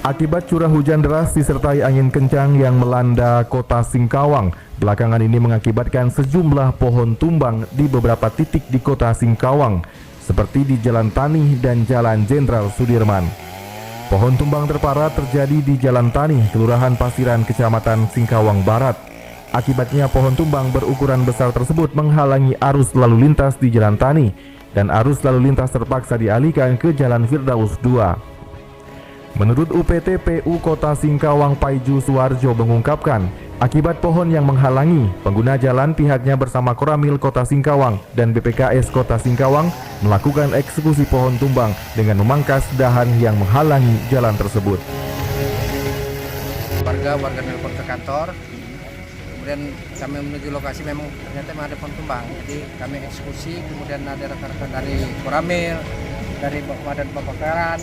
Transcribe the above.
Akibat curah hujan deras disertai angin kencang yang melanda kota Singkawang, belakangan ini mengakibatkan sejumlah pohon tumbang di beberapa titik di kota Singkawang, seperti di Jalan Tani dan Jalan Jenderal Sudirman. Pohon tumbang terparah terjadi di Jalan Tani, Kelurahan Pasiran, Kecamatan Singkawang Barat. Akibatnya pohon tumbang berukuran besar tersebut menghalangi arus lalu lintas di Jalan Tani, dan arus lalu lintas terpaksa dialihkan ke Jalan Firdaus 2. Menurut UPT PU Kota Singkawang Paiju Suwarjo mengungkapkan, akibat pohon yang menghalangi, pengguna jalan pihaknya bersama Koramil Kota Singkawang dan BPKS Kota Singkawang melakukan eksekusi pohon tumbang dengan memangkas dahan yang menghalangi jalan tersebut. Warga nelpon ke kantor, kemudian kami menuju lokasi, memang ternyata ada pohon tumbang. Jadi kami eksekusi, kemudian ada rekan-rekan dari Koramil, dari Badan Kebakaran,